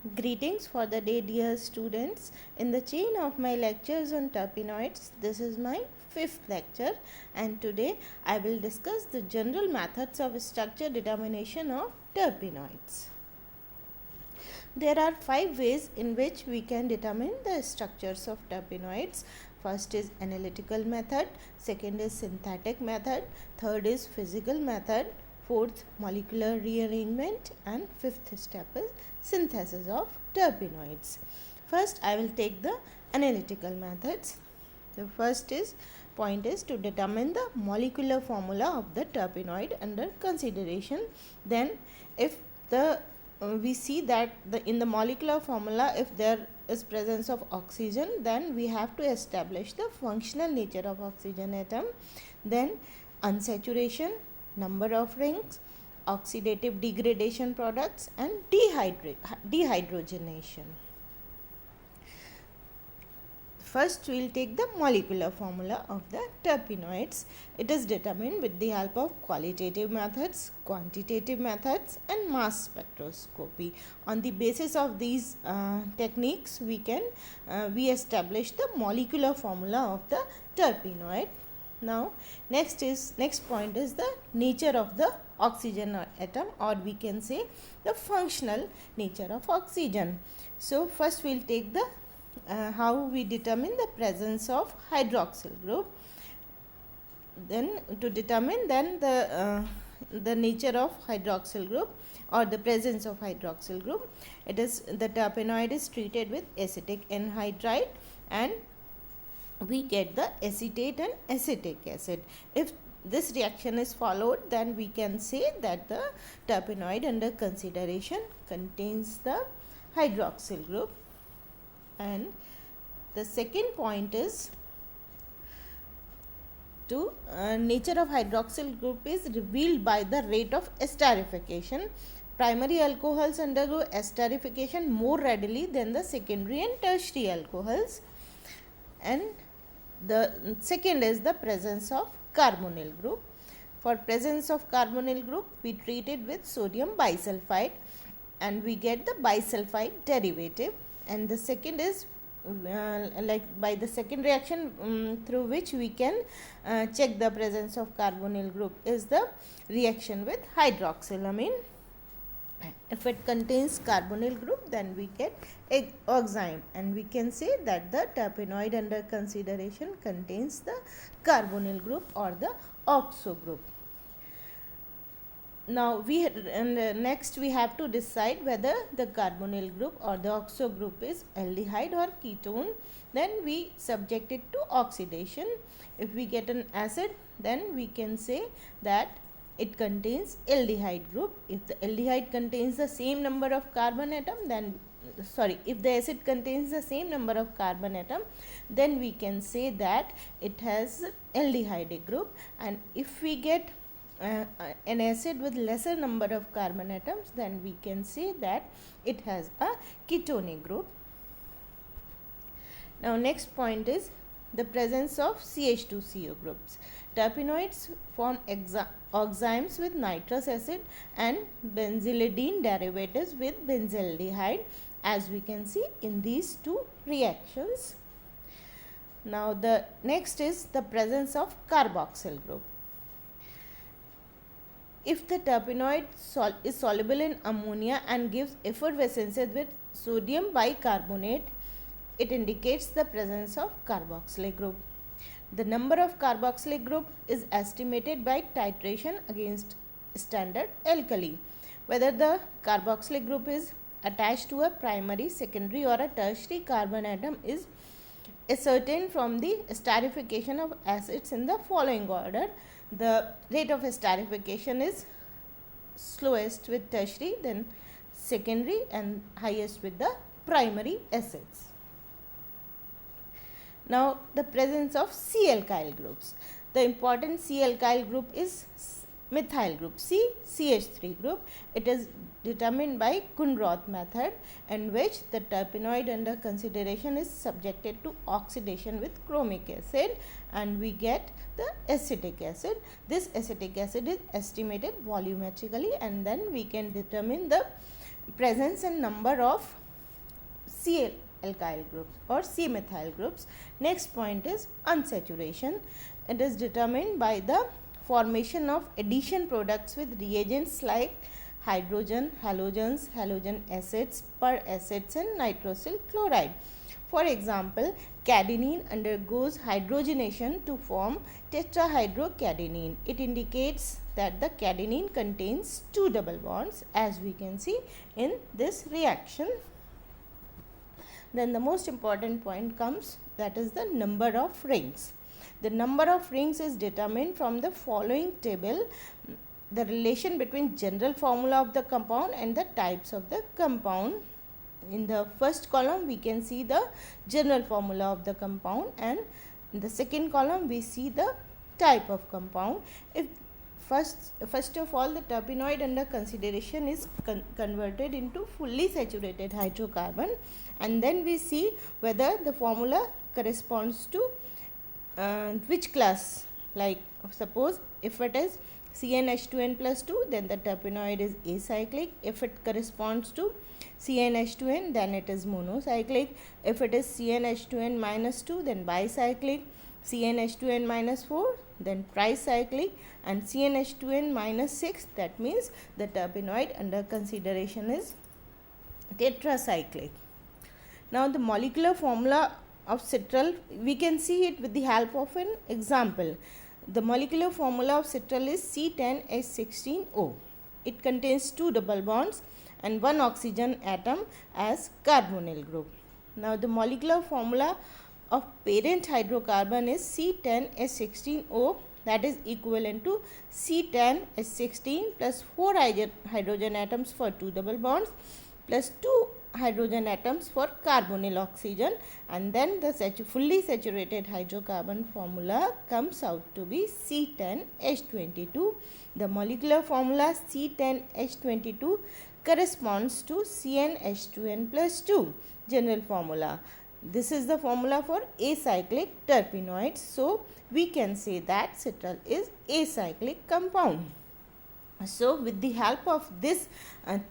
Greetings for the day, dear students. In the chain of my lectures on terpenoids, this is my fifth lecture, and today I will discuss the general methods of structure determination of terpenoids. There are 5 ways in which we can determine the structures of terpenoids. First is analytical method, second is synthetic method, third is physical method, fourth molecular rearrangement, and fifth step is synthesis of terpenoids. First I will take the analytical methods. The first point is to determine the molecular formula of the terpenoid under consideration. Then if we see that in the molecular formula, if there is presence of oxygen, then we have to establish the functional nature of oxygen atom, then unsaturation, number of rings, oxidative degradation products, and dehydrogenation. First we will take the molecular formula of the terpenoids. It is determined with the help of qualitative methods, quantitative methods, and mass spectroscopy. On the basis of these techniques, we establish the molecular formula of the terpenoid. Now next point is the nature of the oxygen atom, or we can say the functional nature of oxygen. So first we will take the how we determine the presence of hydroxyl group. Then to determine the nature of hydroxyl group or the presence of hydroxyl group, it is the terpenoid is treated with acetic anhydride and we get the acetate and acetic acid. If this reaction is followed, then we can say that the terpenoid under consideration contains the hydroxyl group. And the second point is to nature of hydroxyl group is revealed by the rate of esterification. Primary alcohols undergo esterification more readily than the secondary and tertiary alcohols. And the second is the presence of carbonyl group. For presence of carbonyl group, we treat it with sodium bisulfite and we get the bisulfite derivative. And the second is by the second reaction through which we can check the presence of carbonyl group is the reaction with hydroxylamine. If it contains carbonyl group, then we get oxime, and we can say that the terpenoid under consideration contains the carbonyl group or the oxo group. Now next we have to decide whether the carbonyl group or the oxo group is aldehyde or ketone. Then we subject it to oxidation. If we get an acid, then we can say that it contains aldehyde group. If the aldehyde contains the same number of carbon atom, then if the acid contains the same number of carbon atom, then we can say that it has aldehyde group. And if we get an acid with lesser number of carbon atoms, then we can say that it has a ketonic group. Now next point is the presence of CH2CO groups. Terpenoids form oximes with nitrous acid and benzylidene derivatives with benzaldehyde, as we can see in these two reactions. Now the next is the presence of carboxyl group. If the terpenoid is soluble in ammonia and gives effervescences with sodium bicarbonate, it indicates the presence of carboxylic group. The number of carboxylic group is estimated by titration against standard alkali. Whether the carboxylic group is attached to a primary, secondary, or a tertiary carbon atom is ascertained from the esterification of acids in the following order. The rate of esterification is slowest with tertiary, then secondary, and highest with the primary acids. Now the presence of C-alkyl groups. The important C-alkyl group is methyl group, CH3 group. It is determined by Kunroth method, in which the terpenoid under consideration is subjected to oxidation with chromic acid and we get the acetic acid. This acetic acid is estimated volumetrically and then we can determine the presence and number of C alkyl groups or C methyl groups. Next point is unsaturation. It is determined by the formation of addition products with reagents like hydrogen, halogens, halogen acids, per acids and nitrosyl chloride. For example, cadmium undergoes hydrogenation to form tetrahydrocadmium. It indicates that the cadmium contains two double bonds, as we can see in this reaction. Then the most important point comes, that is the number of rings. The number of rings is determined from the following table. The relation between general formula of the compound and the types of the compound. In the first column we can see the general formula of the compound, and in the second column we see the type of compound. If first of all, the terpenoid under consideration is converted into fully saturated hydrocarbon, and then we see whether the formula corresponds to which class. Like suppose if it is CnH2n plus 2, then the terpenoid is acyclic. If it corresponds to CnH2n, then it is monocyclic. If it is CnH2n minus 2, then bicyclic. CnH2n minus 4, then tricyclic, and CnH2n minus 6, that means the terpenoid under consideration is tetracyclic. Now the molecular formula of citral, we can see it with the help of an example. The molecular formula of citral is C10H16O. It contains two double bonds and one oxygen atom as carbonyl group. Now the molecular formula of parent hydrocarbon is C10H16O, that is equivalent to C10H16 plus 4 hydrogen atoms for two double bonds plus 2 hydrogen atoms for carbonyl oxygen, and then the fully saturated hydrocarbon formula comes out to be C10H22. The molecular formula C10H22 corresponds to CnH2n plus 2 general formula. This is the formula for acyclic terpenoids. So we can say that citral is acyclic compound. So with the help of this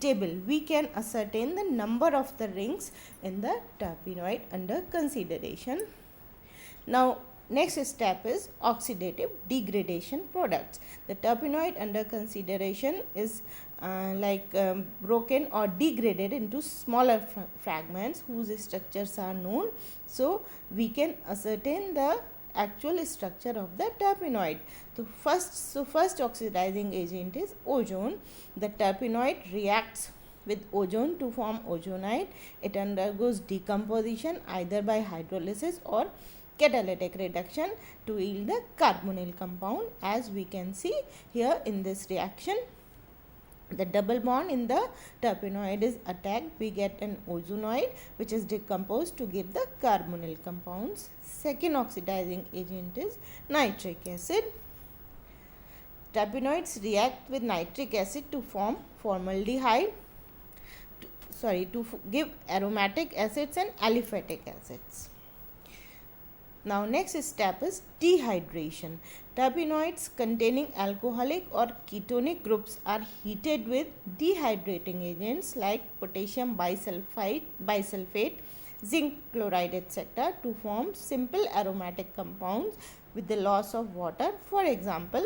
table, we can ascertain the number of the rings in the terpenoid under consideration. Now next step is oxidative degradation products. The terpenoid under consideration is broken or degraded into smaller fragments whose structures are known. So we can ascertain the actual structure of the terpenoid. So first oxidizing agent is ozone. The terpenoid reacts with ozone to form ozonide. It undergoes decomposition either by hydrolysis or catalytic reduction to yield the carbonyl compound, as we can see here in this reaction. The double bond in the terpenoid is attacked. We get an ozonoid which is decomposed to give the carbonyl compounds. Second oxidizing agent is nitric acid. Terpenoids react with nitric acid to form formaldehyde, to give aromatic acids and aliphatic acids. Now next step is dehydration. Terpenoids containing alcoholic or ketonic groups are heated with dehydrating agents like potassium bisulfate, zinc chloride, etc. to form simple aromatic compounds with the loss of water. For example,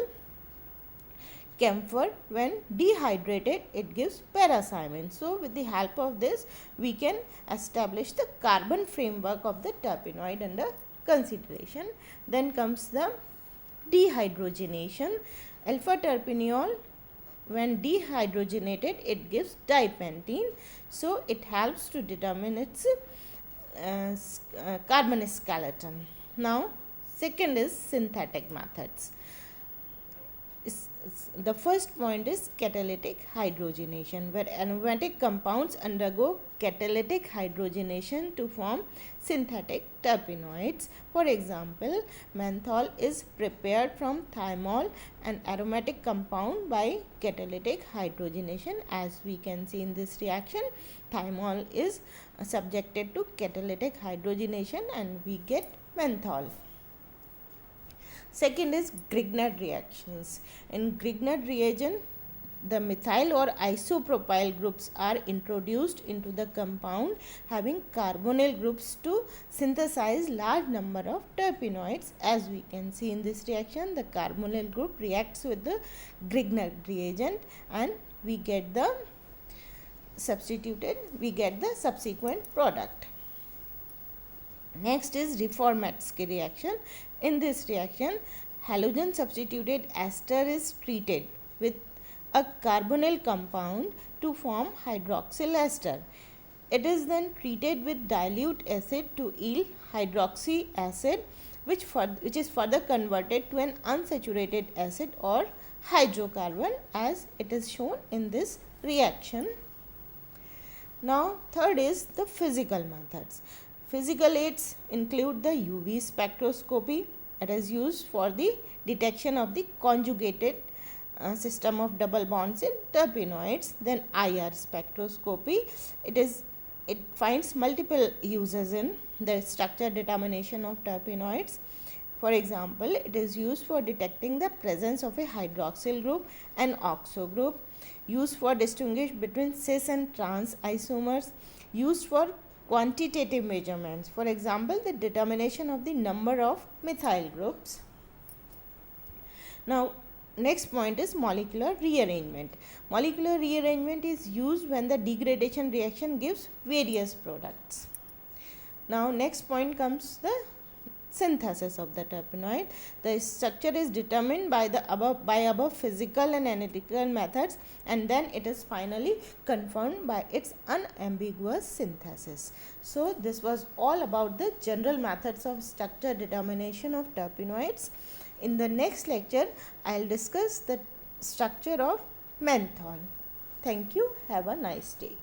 camphor, when dehydrated, it gives paracymene. So with the help of this, we can establish the carbon framework of the terpenoid under consideration. Then comes the dehydrogenation. Alpha terpineol, when dehydrogenated, it gives dipentene. So it helps to determine its carbon skeleton. Now second is synthetic methods. The first point is catalytic hydrogenation, where aromatic compounds undergo catalytic hydrogenation to form synthetic terpenoids. For example, menthol is prepared from thymol, an aromatic compound, by catalytic hydrogenation. As we can see in this reaction, thymol is subjected to catalytic hydrogenation and we get menthol. Second is Grignard reactions. In Grignard reagent, the methyl or isopropyl groups are introduced into the compound having carbonyl groups to synthesize large number of terpenoids. As we can see in this reaction, the carbonyl group reacts with the Grignard reagent and we get the subsequent product. Next is Reformatsky reaction. In this reaction, halogen substituted ester is treated with a carbonyl compound to form hydroxyl ester. It is then treated with dilute acid to yield hydroxy acid, which is further converted to an unsaturated acid or hydrocarbon, as it is shown in this reaction. Now, third is the physical methods. Physical aids include the UV spectroscopy. It is used for the detection of the conjugated system of double bonds in terpenoids. Then IR spectroscopy. It finds multiple uses in the structure determination of terpenoids. For example, it is used for detecting the presence of a hydroxyl group and oxo group, used for distinguish between cis and trans isomers, used for quantitative measurements. For example, the determination of the number of methyl groups. Now, next point is molecular rearrangement. Molecular rearrangement is used when the degradation reaction gives various products. Now, next point comes the synthesis of the terpenoid. The structure is determined by above physical and analytical methods, and then it is finally confirmed by its unambiguous synthesis. So this was all about the general methods of structure determination of terpenoids. In the next lecture, I will discuss the structure of menthol. Thank you. Have a nice day.